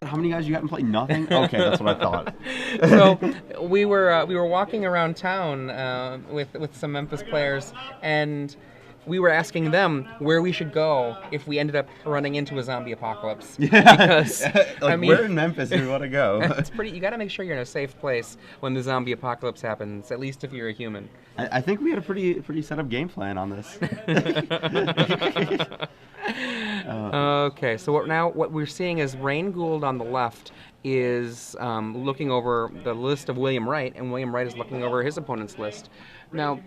How many guys you got in play? Nothing? Okay, that's what I thought. So we were walking around town with some Memphis players, and we were asking them where we should go if we ended up running into a zombie apocalypse. Yeah. Because I Like, mean, where in Memphis do we want to go? it's pretty. You got to make sure you're in a safe place when the zombie apocalypse happens. At least if you're a human. I think we had a pretty set up game plan on this. Okay, so what we're seeing is Rayne Gould on the left is looking over the list of William Wright, and William Wright is looking over his opponent's list. Now,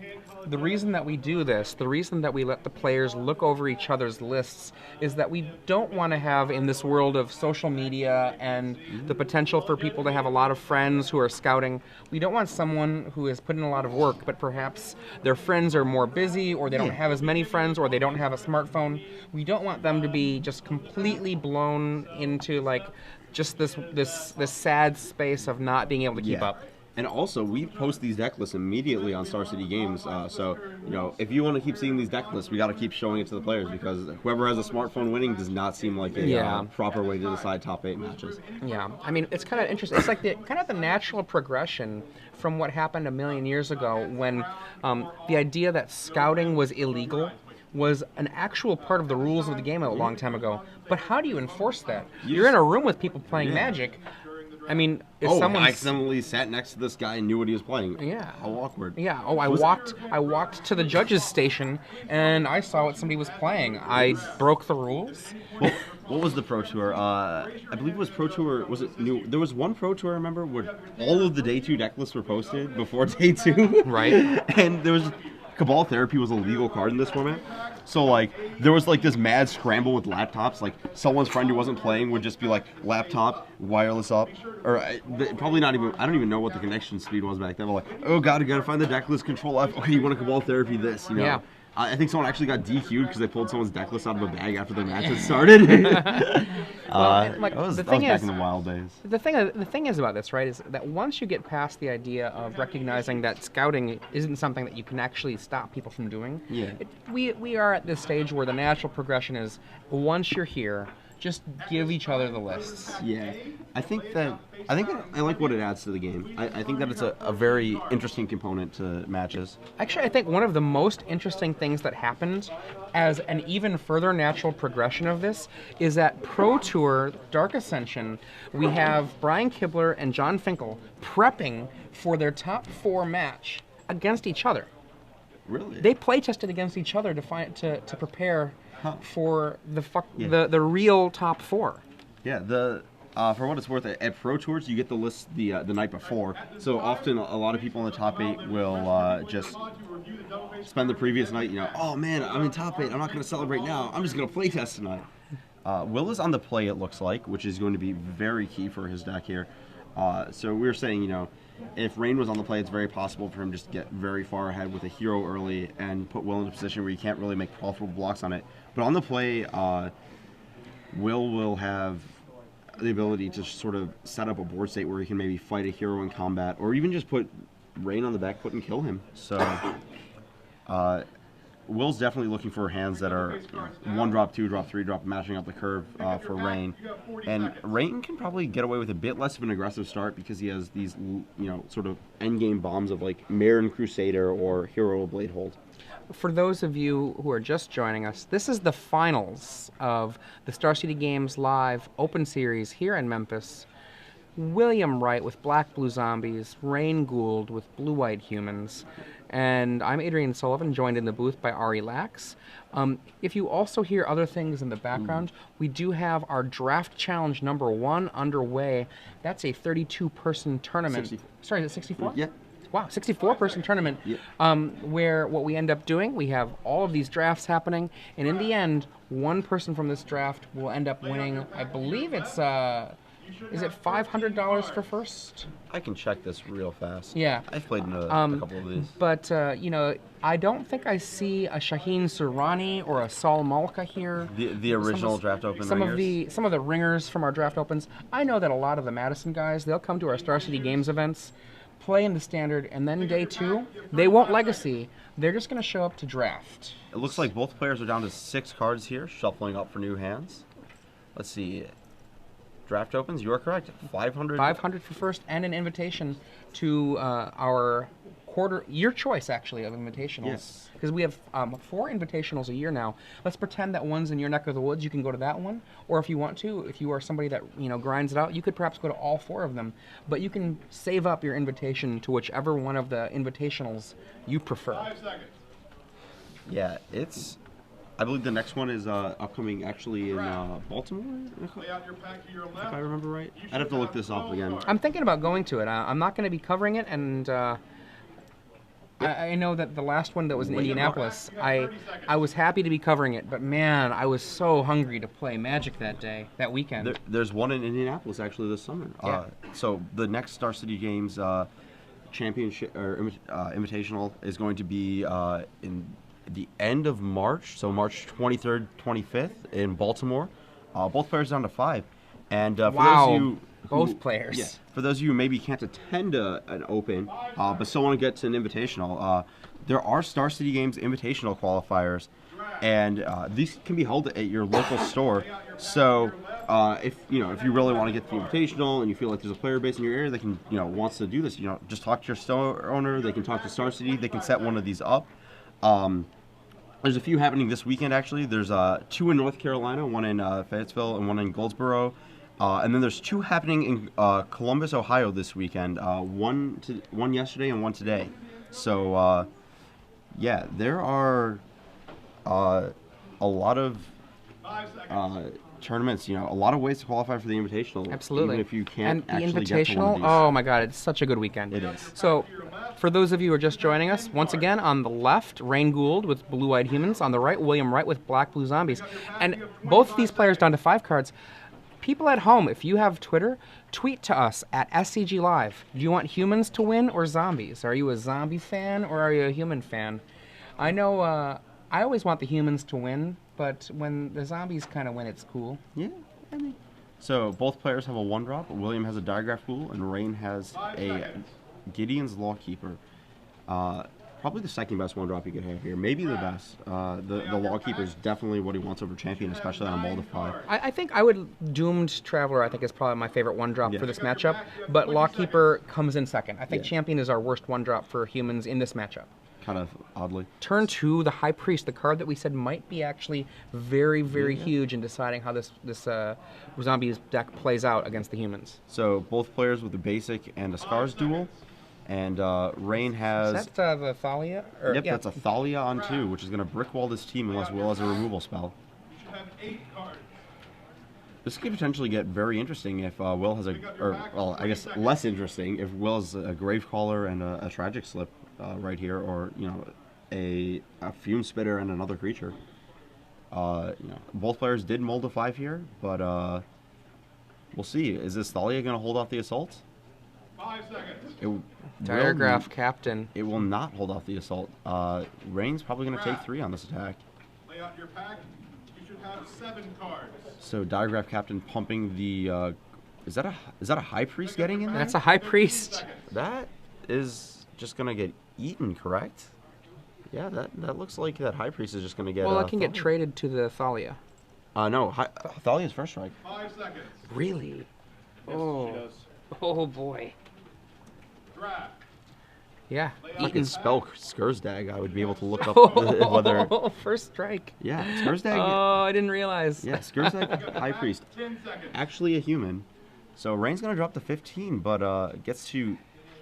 the reason that we do this, the reason that we let the players look over each other's lists, is that we don't want to have, in this world of social media and the potential for people to have a lot of friends who are scouting, we don't want someone who has put in a lot of work, but perhaps their friends are more busy, or they don't have as many friends, or they don't have a smartphone. We don't want them to be just completely blown into like just this sad space of not being able to keep up. And also, we post these deck lists immediately on Star City Games. So, if you want to keep seeing these deck lists, we got to keep showing it to the players, because whoever has a smartphone winning does not seem like a proper way to decide top 8 matches. Yeah, I mean, it's kind of interesting. It's like the natural progression from what happened a million years ago, when the idea that scouting was illegal was an actual part of the rules of the game a long time ago. But how do you enforce that? You're in a room with people playing Magic. I mean, if someone I accidentally sat next to this guy and knew what he was playing. Yeah. How awkward. Yeah. Oh, I walked to the judges' station and I saw what somebody was playing. I broke the rules. Well, what was the Pro Tour? I believe it was Pro Tour. Was it new? There was one Pro Tour I remember where all of the day 2 deck lists were posted before day 2. Right. And there was Cabal Therapy was a legal card in this format. So, like, there was, like, this mad scramble with laptops. Like, someone's friend who wasn't playing would just be like, laptop, wireless up. Or probably not even, I don't even know what the connection speed was back then. But like, oh, God, I gotta find the deck list, control F. Okay, you want to Cabal Therapy this, Yeah. I think someone actually got DQ'd because they pulled someone's deck list out of a bag after the match had started. Like, that was the thing back is, in the wild days. the thing is about this, right, is that once you get past the idea of recognizing that scouting isn't something that you can actually stop people from doing, we are at this stage where the natural progression is, once you're here, just give each other the lists. Yeah, I think that I like what it adds to the game. I think that it's a very interesting component to matches. Actually, I think one of the most interesting things that happened as an even further natural progression of this is that Pro Tour Dark Ascension, we have Brian Kibler and John Finkel prepping for their top 4 match against each other. Really? They play tested against each other to prepare for the real top 4. Yeah, for what it's worth, at Pro Tours you get the list the night before. So often a lot of people in the top 8 will just spend the previous night, oh man, I'm in top 8. I'm not going to celebrate now. I'm just going to play test tonight. Will is on the play, it looks like, which is going to be very key for his deck here. So we were saying, if Rayne was on the play, it's very possible for him just to get very far ahead with a hero early and put Will in a position where you can't really make profitable blocks on it. But on the play, Will have the ability to sort of set up a board state where he can maybe fight a hero in combat, or even just put Rayne on the back foot and kill him. So Will's definitely looking for hands that are 1-drop, 2-drop, 3-drop, matching up the curve for Rayne. And Rayne can probably get away with a bit less of an aggressive start because he has these, sort of endgame bombs of like Marin Crusader or Hero Blade Hold. For those of you who are just joining us, this is the finals of the Star City Games Live Open Series here in Memphis. William Wright with Black Blue Zombies, Rayne Gould with Blue White Humans, and I'm Adrian Sullivan, joined in the booth by Ari Lax. If you also hear other things in the background, we do have our Draft Challenge number 1 underway. That's a 32-person tournament. 64. Sorry, is it 64? Yeah. Wow, 64-person tournament, where what we end up doing, we have all of these drafts happening, and in the end, one person from this draft will end up winning, I believe it's, is it $500 for first? I can check this real fast. Yeah. I've played in a couple of these. But, I don't think I see a Shaheen Surani or a Saul Malka here. The original draft open ringers? Some of the ringers from our draft opens. I know that a lot of the Madison guys, they'll come to our Star City Games events, play in the standard, and then day 2, they won't legacy. They're just going to show up to draft. It looks like both players are down to 6 cards here, shuffling up for new hands. Let's see. draft opens, you are correct. 500. 500 for first, and an invitation to our your choice actually of invitationals. Yes. Because we have 4 invitationals a year now. Let's pretend that one's in your neck of the woods. You can go to that one, or if you want to, if you are somebody that grinds it out, you could perhaps go to all 4 of them. But you can save up your invitation to whichever one of the invitationals you prefer. 5 seconds. Yeah, I believe the next one is upcoming actually in Baltimore, Lay out your pack to your if left. I remember right. I'd have to look this up again. I'm thinking about going to it. I'm not going to be covering it, and I know that the last one that was in Indianapolis, I was happy to be covering it, but man, I was so hungry to play Magic that weekend. There's one in Indianapolis actually this summer. Yeah. So the next Star City Games championship or invitational is going to be in the end of March, so March 23rd, 25th in Baltimore. Both players down to 5. And for Wow. those of you Both players. Yeah, for those of you who maybe can't attend an Open, but still want to get to an invitational, there are Star City Games invitational qualifiers, and these can be held at your local store. So if you really want to get to the invitational and you feel like there's a player base in your area that can wants to do this, just talk to your store owner. They can talk to Star City. They can set one of these up. There's a few happening this weekend actually. There's 2 in North Carolina, one in Fayetteville and one in Goldsboro. And then there's 2 happening in Columbus, Ohio this weekend. One yesterday and one today. So, yeah, there are a lot of tournaments. A lot of ways to qualify for the Invitational. Absolutely. Even if you can't and the actually get to one of Invitational, these. oh my God, it's such a good weekend. It is. So, for those of you who are just joining us, once again, on the left, Rayne Gould with Blue-Eyed Humans. On the right, William Wright with Black Blue Zombies. And both of these players down to 5 cards. People at home, if you have Twitter, tweet to us at SCG Live. Do you want humans to win or zombies? Are you a zombie fan or are you a human fan? I know I always want the humans to win, but when the zombies kind of win, it's cool. Yeah, I mean. So both players have a 1-drop. William has a Diagraph Pool, and Rayne has a Gideon's Lawkeeper. Probably the second best 1-drop you could have here. Maybe the best. The Lawkeeper is definitely what he wants over Champion, especially on a Moldify. I think I would Doomed Traveler, I think, is probably my favorite 1-drop for this matchup, but Lawkeeper comes in second. I think Champion is our worst 1-drop for humans in this matchup. Kind of oddly. Turn 2, the High Priest, the card that we said might be actually very, very huge in deciding how this Zombies deck plays out against the humans. So both players with a Basic and a Scars duel. And Rayne has... Is that the Thalia? Yep, that's a Thalia on 2, which is going to brickwall this team unless Will has a removal spell. You should have 8 cards. This could potentially get very interesting if Will has well, I guess less interesting if Will has a Gravecaller and a Tragic Slip right here, or, a Fume Spitter and another creature. Both players did mold a 5 here, but we'll see. Is this Thalia going to hold off the assault? 5 seconds. Diagraph Captain. It will not hold off the assault. Rayne's probably going to take 3 on this attack. Lay out your pack. You should have 7 cards. So Diagraph Captain pumping the. Is that a High Priest getting in there? That's a High Priest. That is just going to get eaten, correct? Yeah, that looks like that High Priest is just going to get. Well, it can get Thalia. traded to the Thalia. No, Thalia's first strike. 5 seconds. Really? Oh boy. Draft. Yeah. If I could spell Skursdag, I would be able to look up whether. First strike. Yeah, Skursdag. Oh, I didn't realize. Yeah, Skursdag, High Priest. 10 seconds. Actually a human. So Rayne's going to drop to 15, but gets to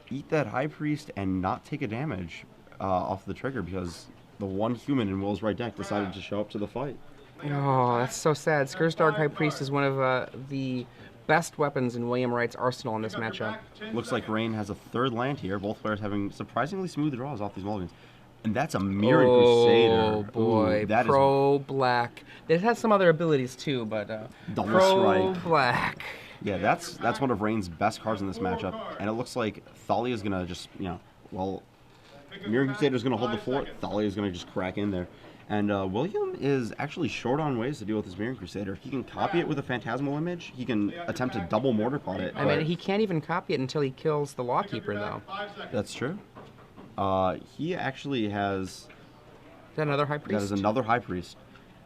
eat that High Priest and not take a damage off the trigger because the one human in Will's right deck decided to show up to the fight. Oh, that's so sad. Skursdag High Priest is one of the best weapons in William Wright's arsenal in this matchup. Looks like Rayne has a 3rd land here, both players having surprisingly smooth draws off these mulligans. And that's a Mirrored Crusader. Oh boy, Ooh, that is Pro Black. It has some other abilities too, but Double Pro Strike. Black. Yeah, that's one of Rayne's best cards in this matchup, and it looks like Thalia's gonna just Mirrored Crusader's gonna hold the fort. Thalia's gonna just crack in there, and William is actually short on ways to deal with his Mirrored Crusader. He can copy it with a Phantasmal Image. He can attempt to double Mortar Pot it. I mean, he can't even copy it until he kills the Lawkeeper, though. 5 seconds. That's true. He actually has. Is that another High Priest? That is another High Priest.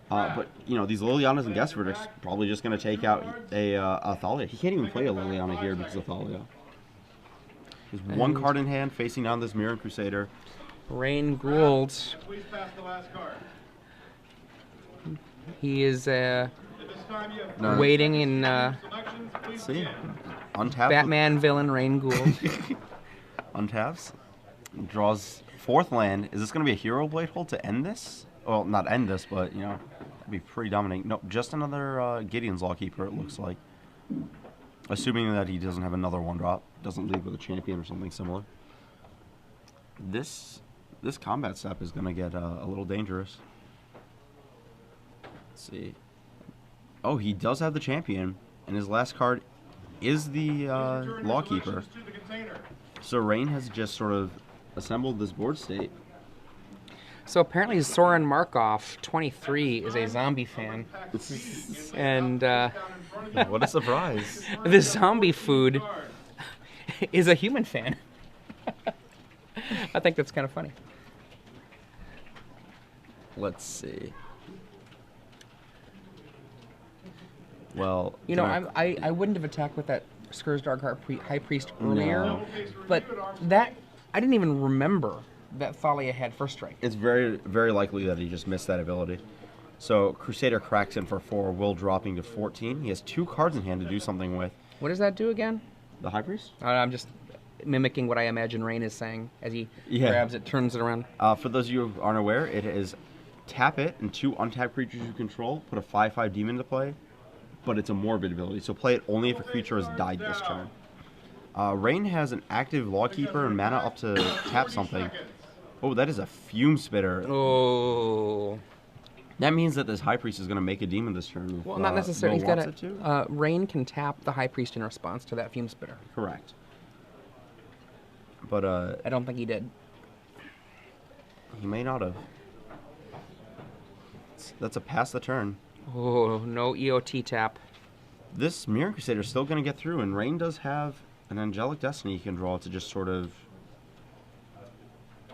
But you know, these Lilianas and guest verdicts probably just going to take out a Thalia. He can't even play a Liliana here because of Thalia. There's one card in hand facing down this Mirror Crusader. Rayne Gould. Please pass the last card. He is At this time, you have waiting in selections. Please See, begin. untaps. Batman villain Rayne Gould. Untaps. Draws 4th land. Is this going to be a Hero Blade hold to end this? Well, not end this, but you know, that'd be pretty dominating. Nope, just another Gideon's Lawkeeper. It looks like. Assuming that he doesn't have another 1-drop, doesn't leave with a champion or something similar. This combat step is going to get a little dangerous. Let's see. Oh, he does have the champion, and his last card is the Return your Lawkeeper. selections to the container. So Rayne has just sort of assembled this board state. So apparently Soren Markov, 23, is a zombie fan. And What a surprise. the zombie food is a human fan. I think that's kind of funny. Let's see. Well, You know, I wouldn't have attacked with that Skurzdar High Priest earlier, No. but that I didn't even remember that Thalia had first strike. It's very, very likely that he just missed that ability. So Crusader cracks in for 4, will dropping to 14. He has 2 cards in hand to do something with. What does that do again? The High Priest? I'm just mimicking what I imagine Rayne is saying as he Yeah. grabs it, turns it around. For those of you who aren't aware, it is tap it and 2 untapped creatures you control, put a 5/5 demon to play, but it's a morbid ability, so play it only if a creature has died this turn. Rayne has an active Lawkeeper and mana up to tap something. Oh, that is a Fume Spitter. Oh. That means that this High Priest is going to make a demon this turn. If, Well, not necessarily. Mo He's got wants it to. Rayne can tap the High Priest in response to that Fume Spitter. Correct. But I don't think he did. he may not have. That's a pass the turn. Oh, no EOT tap. This Mirror Crusader is still going to get through, and Rayne does have an Angelic Destiny he can draw to just sort of...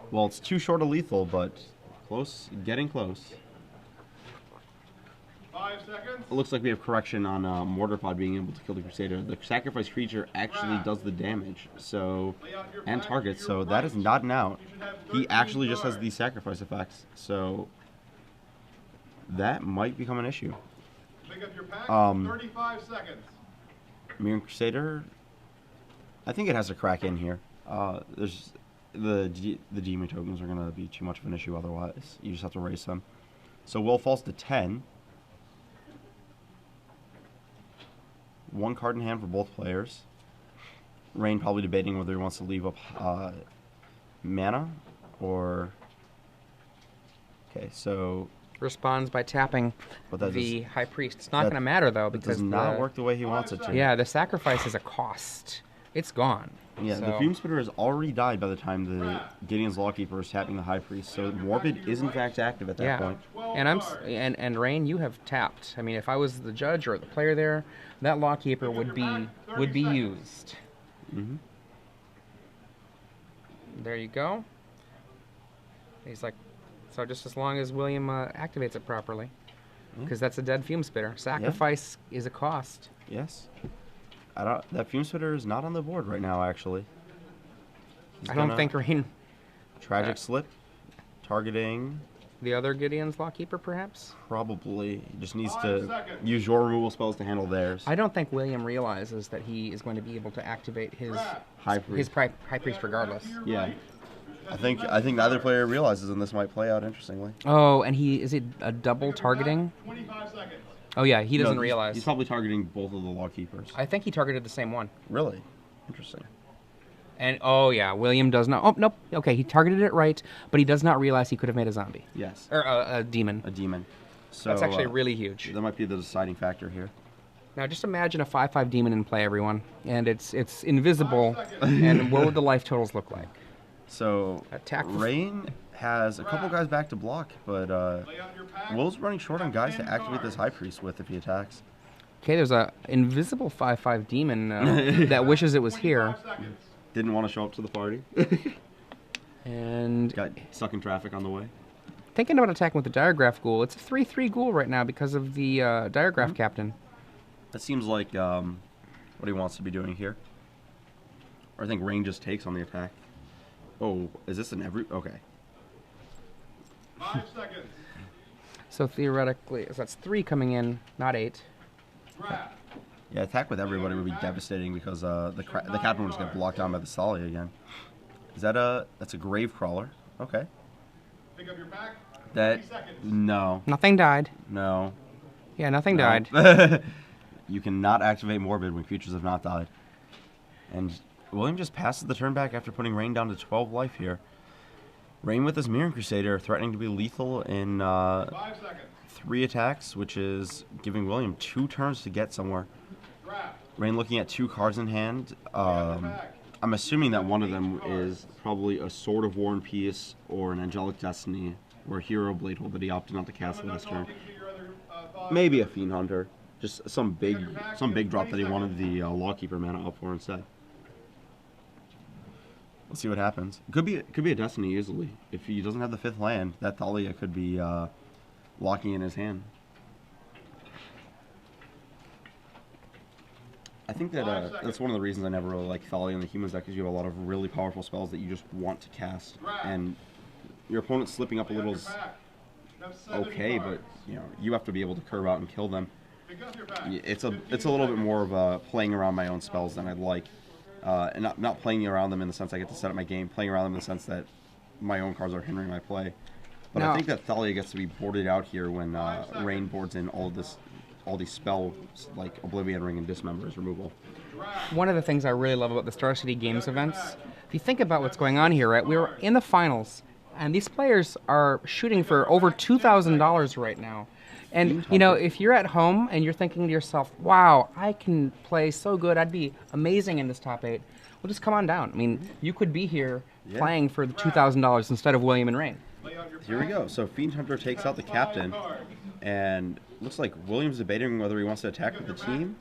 Well, it's too short of lethal, but close, getting close. 5 seconds. It looks like we have correction on Mortar Pod being able to kill the Crusader. The sacrifice creature actually does the damage, so and targets, so that is not an out. He actually just has these sacrifice effects, so that might become an issue. Pick up your pack. 35 seconds. Mirror Crusader, I think it has to crack in here. There's the demon tokens are going to be too much of an issue otherwise. You just have to race them. So Will falls to 10. 1 card in hand for both players. Rayne probably debating whether he wants to leave up mana or... Okay, so... Responds by tapping But that the does- High Priest. It's not that- going to matter, though, It because does not work the way he wants it to. Yeah, the sacrifice is a cost. It's gone. Yeah, the So- Fume Spitter has already died by the time the Gideon's Lawkeeper is tapping the High Priest, so Morbid is in fact active at that Yeah, point. and Rayne, you have tapped. I mean, if I was the judge or the player there, that Lawkeeper would be used. Mm-hmm. There you go. He's like, so just as long as William activates it properly, because that's a dead Fume Spitter. Sacrifice is a cost. Yes. That Fume Spitter is not on the board right now, actually. He's I don't gonna- think Rayne, Tragic Slip, targeting, the other Gideon's Lawkeeper, perhaps. probably. He just needs to use your removal spells to handle theirs. I don't think William realizes that he is going to be able to activate his High Priest. High Priest regardless. Yeah. I think neither player realizes, and this might play out interestingly. Oh, and is it a double targeting? 25 seconds. Oh yeah, he doesn't No, realize. He's probably targeting both of the Lawkeepers. I think he targeted the same one. Really? Interesting. And oh yeah, William does not. Oh nope. Okay, he targeted it right, but he does not realize he could have made a zombie Yes. or a demon. A demon. So That's actually really huge. that might be the deciding factor here. Now just imagine a 5/5 demon in play, everyone, and it's invisible. And what would the life totals look like? So Attack for- Rayne has a couple guys back to block, but Lay out your pack. Will's running short on guys to activate this High Priest with if he attacks. Okay, there's a invisible 5/5 demon that wishes it was here, 5 seconds. Didn't want to show up to the party. and Got stuck in traffic on the way. thinking about attacking with the Diregraph Ghoul. It's a 3/3 Ghoul right now because of the Diregraph Captain. That seems like what he wants to be doing here. Or I think Rayne just takes on the attack. Oh, is this an every... Okay. 5 seconds. So theoretically, so that's 3 coming in, not 8. Draft. Yeah, attack with everybody would be devastating because the captain would just get blocked down by the Thalia again. Is that a... That's a Grave Crawler. Okay. Pick up your pack. That... 30 seconds. No. Nothing died. No. Yeah, nothing No. died. You cannot activate Morbid when creatures have not died. And William just passes the turn back after putting Rayne down to 12 life here. Rayne with his Mirror Crusader threatening to be lethal in 5 seconds. 3 attacks, which is giving William 2 turns to get somewhere. Draft. Rayne looking at 2 cards in hand. I'm assuming that one of them is probably a Sword of War and Peace or an Angelic Destiny or a Hero Bladehold that he opted not to cast last turn. Maybe a Fiend Hunter. Just some big drop that he wanted the Lawkeeper mana up for instead. Let's see what happens. Could be a Destiny easily. If he doesn't have the 5th land, that Thalia could be locking in his hand. I think that that's one of the reasons I never really like Thalia in the Humans deck, because you have a lot of really powerful spells that you just want to cast, and your opponent slipping up a little is okay, but you have to be able to curve out and kill them. It's a little bit more of playing around my own spells than I'd like, and not playing around them in the sense I get to set up my game, playing around them in the sense that my own cards are hindering my play. But I think that Thalia gets to be boarded out here when Rayne boards in all these spells like Oblivion Ring and Dismember's removal. One of the things I really love about the Star City Games events, if you think about what's going on here, right? We're in the finals, and these players are shooting for over $2,000 right now. And, if you're at home and you're thinking to yourself, wow, I can play so good, I'd be amazing in this top 8, well, just come on down. I mean, you could be here playing for the $2,000 instead of William and Rayne. Here we go. So Fiend Hunter takes out the captain, and looks like William's debating whether he wants to attack with the team.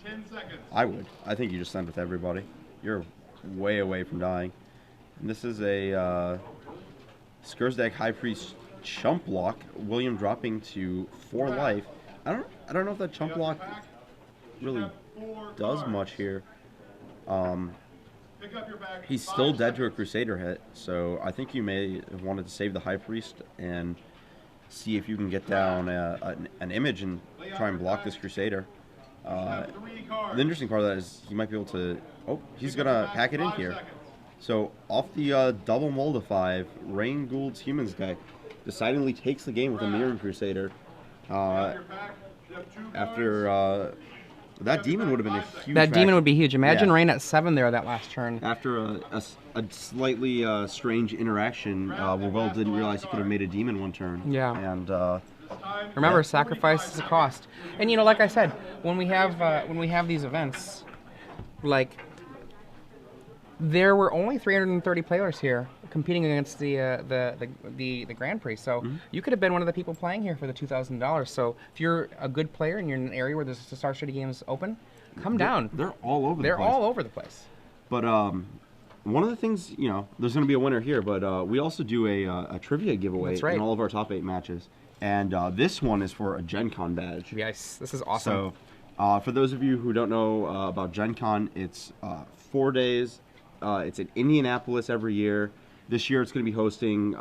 I would. I think you just send with everybody. You're way away from dying. And this is a Skursdag High Priest Chump Block. William dropping to 4 life. I don't know if that Chump Block really does much here. He's still dead to a Crusader hit, so I think you may have wanted to save the High Priest and see if you can get down an image and try and block this Crusader. The interesting part of that is he might be able to... Oh, he's going to pack it in here. So off the double mold of 5, Rayne Gould's Humans deck decidedly takes the game with a Mirror Crusader. After... that demon would have been a huge... That demon would be huge. Imagine Rayne at 7 there that last turn. After a slightly strange interaction, Will didn't realize he could have made a demon one turn. Yeah. And remember, sacrifice is a cost. And like I said, when we have these events, like there were only 330 players here competing against the Grand Prix. So you could have been one of the people playing here for the $2,000. So if you're a good player and you're in an area where there's the Star City Games open, come down. They're all over the place. They're all over the place. But one of the things, there's going to be a winner here, but we also do a trivia giveaway in all of our top 8 matches. And this one is for a Gen Con badge. Yes, this is awesome. So for those of you who don't know about Gen Con, it's 4 days. It's in Indianapolis every year. This year it's going to be hosting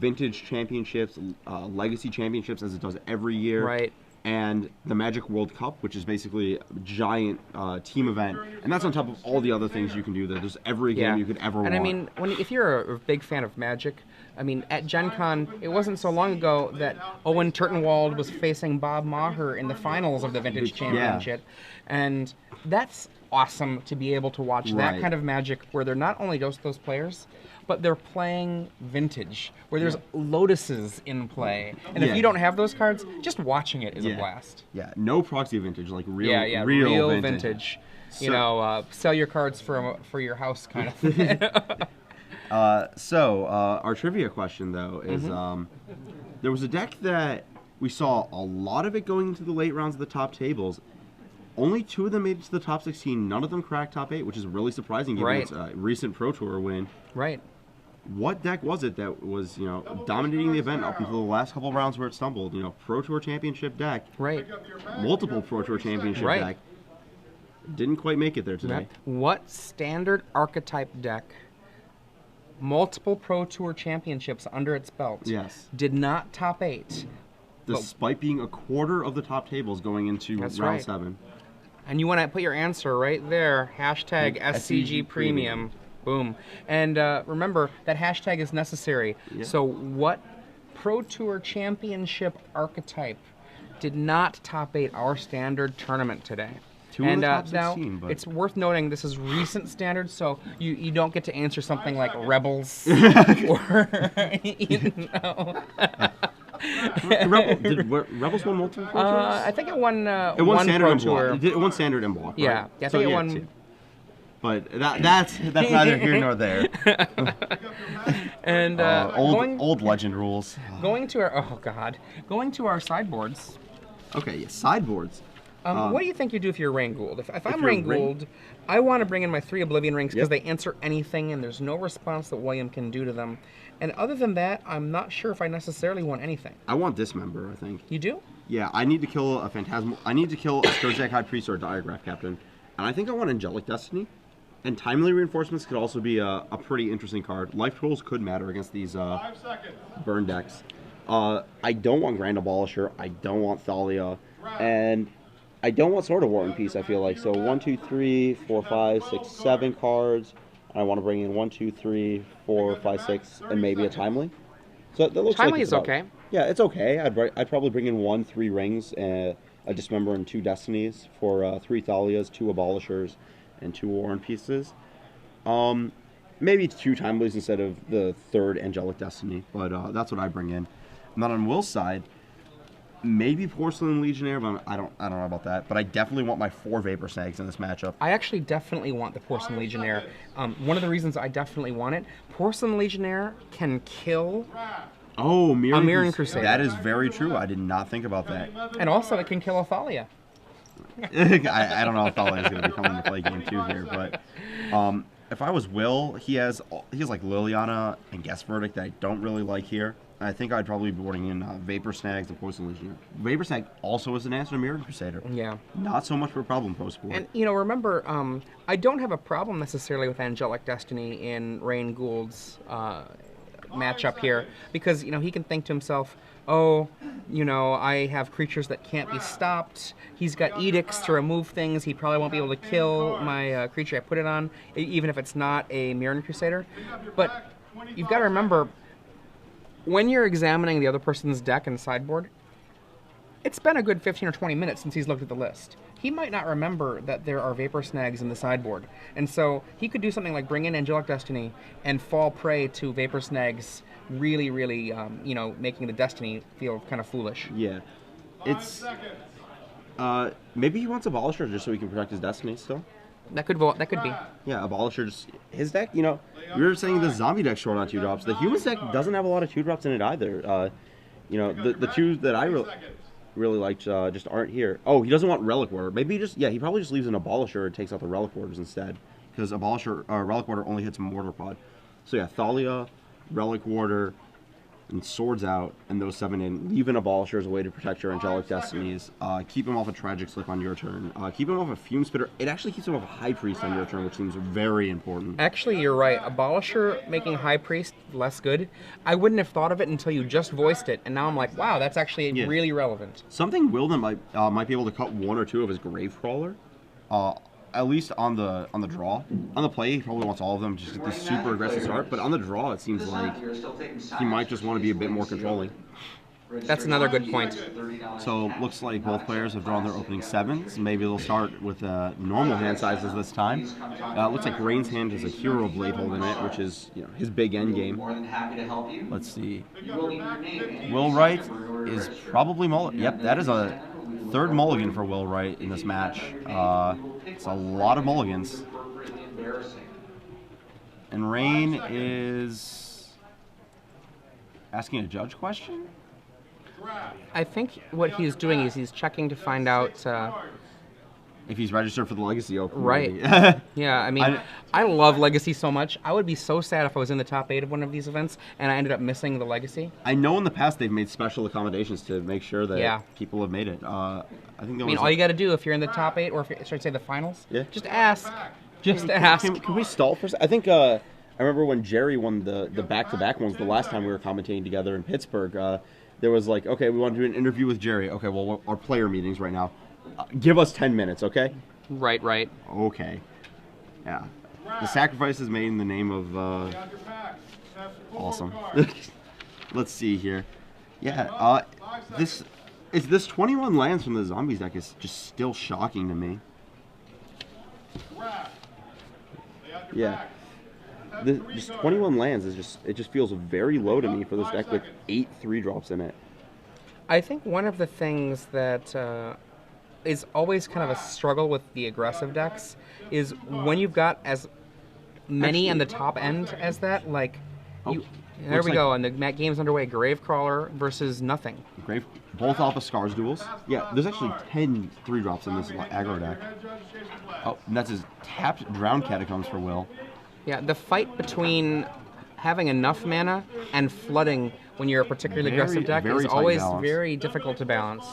Vintage Championships, Legacy Championships, as it does every year. Right. And the Magic World Cup, which is basically a giant team event. And that's on top of all the other things you can do. There's every game you could ever want. And I mean, if you're a big fan of Magic, I mean, at Gen Con, it wasn't so long ago that Owen Turtenwald was facing Bob Maher in the finals of the Vintage Championship. And that's awesome to be able to watch that kind of Magic where they're not only just those players, but they're playing vintage, where there's lotuses in play. And if you don't have those cards, just watching it is a blast. Yeah, no proxy vintage, like real vintage. So, sell your cards for your house kind of thing. Our trivia question, though, is there was a deck that we saw a lot of it going into the late rounds of the top tables. Only 2 of them made it to the top 16. None of them cracked top 8, which is really surprising given its recent Pro Tour win. Right. what deck was it that was, dominating the event up until the last couple of rounds where it stumbled? Pro Tour Championship deck, Right. multiple Pro Tour Championship Right. deck. Didn't quite make it there today. What standard archetype deck, multiple Pro Tour championships under its belt, Yes. did not top 8? Despite being a quarter of the top tables going into That's round right. 7. And you want to put your answer right there, hashtag SCG Premium. Boom. And remember, that hashtag is necessary. Yeah. So what Pro Tour Championship archetype did not top 8 our standard tournament today? Two in the top now, 16, but... it's worth noting this is recent standards, so you don't get to answer something like Rebels or, Rebels won multiple Pro Tours? I think it won It won one standard Pro and block. Tour. It won standard and block. Yeah, right? I think it won. Too. But that's neither here nor there. And old legend rules. going to our sideboards. Okay, yeah, sideboards. What do you think you do if you're Rayne Gould? If I'm you're Rayne Rayne- Gould, I want to bring in my 3 Oblivion Rings because Yep. they answer anything and there's no response that William can do to them. And other than that, I'm not sure if I necessarily want anything. I want Dismember, I think. You do? Yeah, I need to kill a Phantasmal. I need to kill a Scourge High Priest or a Diagraph Captain. And I think I want Angelic Destiny. And Timely Reinforcements could also be a pretty interesting card. Life Totals could matter against these 5 seconds. burn decks. I don't want Grand Abolisher. I don't want Thalia. And I don't want Sword of War and Peace, I feel like. So 1, 2, 3, 4, 5, 6, 7 cards. I want to bring in 1, 2, 3, 4, 5, 6, and maybe a Timely. So that looks Timely like it's is about- okay. Yeah, it's okay. I'd probably bring in 1, 3 rings, a Dismember, and 2 Destinies for 3 Thalias, 2 Abolishers, and 2 War and Pieces. Maybe 2 Timelies instead of the 3rd Angelic Destiny, but that's what I bring in. And then on Will's side, maybe Porcelain Legionnaire, but I don't know about that. But I definitely want my 4 Vapor Snags in this matchup. I actually definitely want the Porcelain Legionnaire. One of the reasons I definitely want it, Porcelain Legionnaire can kill, Oh, Mirran Crusader. That is very true. I did not think about that. and also it can kill Athalia. I don't know if Thalia is going to be coming to play game 2 here, but if I was Will, he has like Liliana and Guest Verdict that I don't really like here. I think I'd probably be boarding in Vapor Snags and Poison Legionnaire. Vapor Snag also is an answer to Mirror Crusader. Yeah. Not so much for problem post board. And, remember, I don't have a problem necessarily with Angelic Destiny in Rayne Gould's matchup here, because, he can think to himself, oh, I have creatures that can't be stopped. He's got edicts to remove things. He probably won't be able to kill my creature I put it on, even if it's not a Mirror Crusader. But you've got to remember, when you're examining the other person's deck and sideboard, it's been a good 15 or 20 minutes since he's looked at the list. He might not remember that there are Vapor Snags in the sideboard. And so he could do something like bring in Angelic Destiny and fall prey to Vapor Snags, really, really, making the Destiny feel kind of foolish. Yeah. It's... maybe he wants Abolisher just so he can protect his Destiny still. That could be. Yeah, Abolisher just... His deck, we were saying the zombie deck short on 2-drops. The humans deck doesn't have a lot of 2-drops in it either. The 2 that I really liked just aren't here. Oh, he doesn't want Relic Warder. Maybe he probably just leaves an Abolisher and takes out the Relic Warders instead. Because Relic Warder only hits Mortar Pod. So yeah, Thalia, Relic Warder, and Swords out, and those 7 in. Leave an Abolisher as a way to protect your Angelic Destinies. Keep him off a Tragic Slip on your turn. Keep him off a Fume Spitter. It actually keeps him off a High Priest on your turn, which seems very important. Actually, you're right. Abolisher making High Priest less good. I wouldn't have thought of it until you just voiced it, and now I'm like, wow, that's actually really relevant. Something Wilden might be able to cut 1 or 2 of his Gravecrawler. At least on the draw. On the play, he probably wants all of them just to get this super aggressive start. But on the draw, it seems like he might just want to be a bit more controlling. That's another good point. So looks like both players have drawn their opening 7s. Maybe they'll start with normal hand sizes this time. Looks like Rayne's hand has a Hero Bladehold in it, which is his big end game. Let's see. Will Wright is probably mulligan. Yep, that is a 3rd mulligan for Will Wright in this match. It's a lot of mulligans. And Rayne is asking a judge question? I think what he's doing is he's checking to find out If he's registered for the Legacy Open. right. maybe. Yeah, I mean, I love Legacy so much. I would be so sad if I was in the top 8 of one of these events and I ended up missing the Legacy. I know in the past they've made special accommodations to make sure that Yeah. people have made it. I think I mean, all you got to do if you're in the top 8, or if should I say the finals, Yeah. just ask. Just ask. Can we stall for a second? I think I remember when Jerry won the back-to-back ones the last time we were commentating together in Pittsburgh. There was like, okay, we want to do an interview with Jerry. Okay, well, our player meetings right now. Give us 10 minutes, okay? Right. Okay. Yeah. The sacrifice is made in the name of awesome. Let's see here. Yeah, this 21 lands from the zombies deck is just still shocking to me. Yeah. This 21 lands is just feels very low to me for this deck with 8 3-drops in it. I think one of the things that is always kind of a struggle with the aggressive decks is when you've got as many in the top end as that, like, there we go, and the game's underway. Gravecrawler versus nothing. Both off of Scars duels. Yeah, there's actually 10 3-drops in this aggro deck. Oh, and that's his tapped Drown Catacombs for Will. Yeah, the fight between having enough mana and flooding when you're a particularly aggressive deck is always very difficult to balance.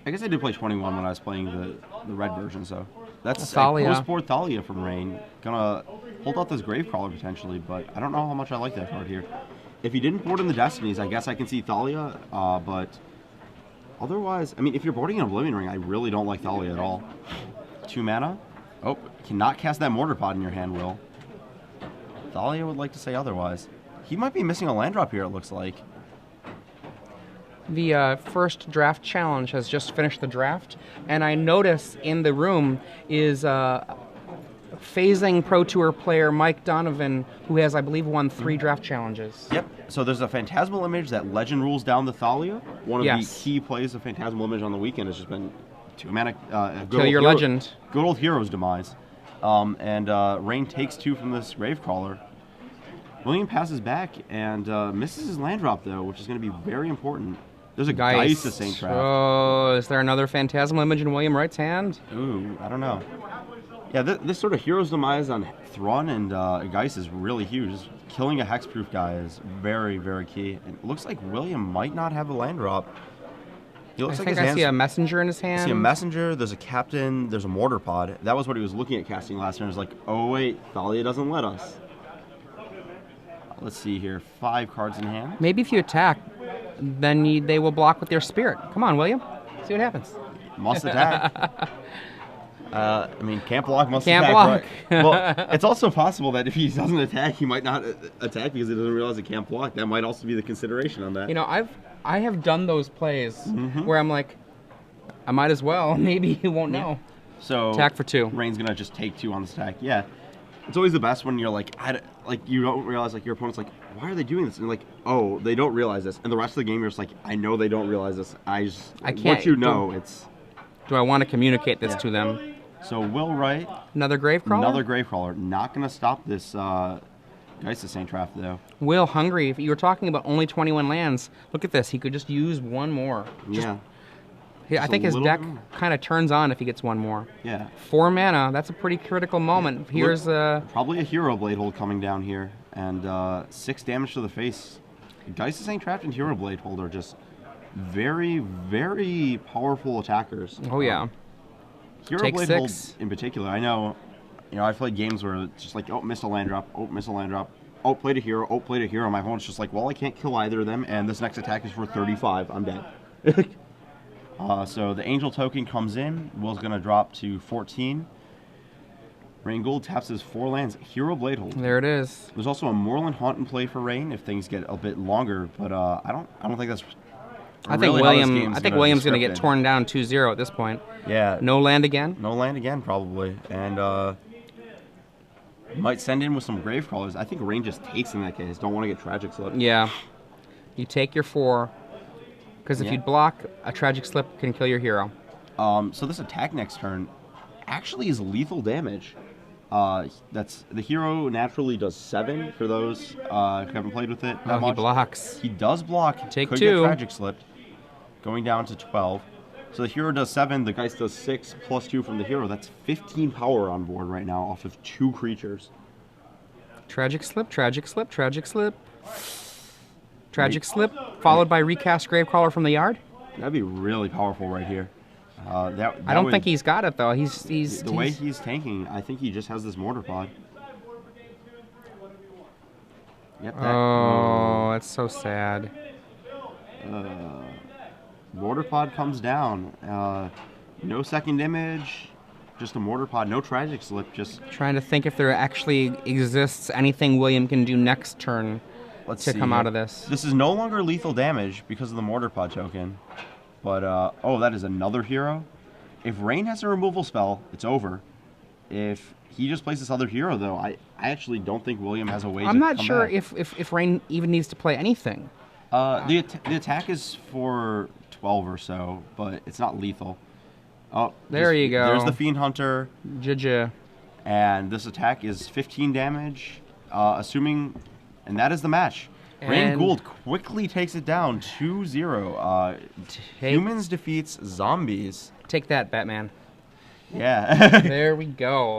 I guess I did play 21 when I was playing the red version, so that's Thalia. post-board Thalia from Rayne. Gonna hold out this Gravecrawler potentially, but I don't know how much I like that card here. If he didn't board in the Destinies, I guess I can see Thalia, but otherwise, I mean, if you're boarding an Oblivion Ring, I really don't like Thalia at all. 2 mana? Oh, cannot cast that Mortar Pod in your hand, Will. Thalia would like to say otherwise. He might be missing a land drop here, it looks like. The first draft challenge has just finished the draft, and I notice in the room is phasing Pro Tour player Mike Donovan, who has, I believe, won 3 draft challenges. Yep. So there's a Phantasmal Image that Legend rules down the Thalia. One of the key plays of Phantasmal Image on the weekend has just been 2 mana. Kill your Legend. Good old Hero's Demise. And Rayne takes 2 from this Gravecrawler. William passes back and misses his land drop, though, which is going to be very important. There's a Geist of Saint Traft. Oh, is there another Phantasmal Image in William Wright's hand? Ooh, I don't know. Yeah, this sort of Hero's Demise on Thrun and Geist is really huge. Just killing a hexproof guy is very, very key. And it looks like William might not have a land drop. He looks I like think I see a Messenger in his hand. I see a Messenger, there's a Captain, there's a Mortar Pod. That was what he was looking at casting last turn. He was like, oh wait, Thalia doesn't let us. Let's see here, 5 cards in hand. Maybe if you attack, then they will block with their Spirit. Come on, William. See what happens. Must attack. I mean, can't block, must can't attack. Block. Right? Well, it's also possible that if he doesn't attack, he might not attack because he doesn't realize he can't block. That might also be the consideration on that. You know, I have done those plays where I'm like, I might as well. Maybe he won't know. So attack for 2. Rayne's gonna just take 2 on this attack. Yeah, it's always the best when you're like, you don't realize, like, your opponent's like, why are they doing this? And you're like, oh, they don't realize this. And the rest of the game, you're just like, I know they don't realize this. I can't. Once you know, it's. Do I want to communicate this to them? So Will Wright. Another Gravecrawler? Another Gravecrawler. Not going to stop this Geist of Saint Traft, though. Will, hungry. If you were talking about only 21 lands, look at this. He could just use 1 more. I think his deck kind of turns on if he gets 1 more. Yeah. 4 mana. That's a pretty critical moment. Yeah. Here's probably a Hero Blade Hold coming down here. And 6 damage to the face. Geist of Saint Traft and Hero Blade Hold are just very, very powerful attackers. Oh, yeah. Hero Take Blade 6. Hold in particular, I know, I've played games where it's just like, oh, missed a land drop, oh, missed a land drop, oh, played a hero, oh, played a hero. My opponent's just like, well, I can't kill either of them, and this next attack is for 35. I'm dead. So the Angel token comes in. Will's going to drop to 14. Rayne Gould taps his 4 lands. Hero Blade Hold. There it is. There's also a Moorland Haunt in play for Rayne if things get a bit longer, but I don't think that's. I think William's going to get torn down 2-0 at this point. Yeah. No land again? No land again, probably. And might send in with some Gravecrawlers. I think Rayne just takes in that case. Don't want to get Tragic Slip. Yeah. You take your 4, because if you block, a Tragic Slip can kill your hero. So this attack next turn actually is lethal damage. That's the hero naturally does 7 for those who haven't played with it. Oh, he blocks. He does block. Take Could 2. Get Tragic Slip. Going down to 12. So the hero does 7, the Geist does 6, plus 2 from the hero. That's 15 power on board right now off of 2 creatures. Tragic Slip, Tragic Slip, Tragic Slip. Tragic Slip, followed by Recast Gravecrawler from the yard? That'd be really powerful right here. That I don't would- think he's got it, though. He's The way he's tanking, I think he just has this Mortar Pod. Yep, Oh, that's so sad. Mortar Pod comes down. No second image, just a Mortar Pod. No Tragic Slip, just... Trying to think if there actually exists anything William can do next turn Let's to see come here. out of this. This is no longer lethal damage because of the Mortar Pod token. But, oh, that is another hero. If Rayne has a removal spell, it's over. If he just plays this other hero, though, I actually don't think William has a way to I'm not come sure back. if Rayne even needs to play anything. The attack is for 12 or so, but it's not lethal. Oh, There you go. There's the Fiend Hunter, Jija. and this attack is 15 damage, assuming... And that is the match. Rayne And- Gould quickly takes it down 2-0. Humans defeats zombies. Take that, Batman. Yeah. There we go.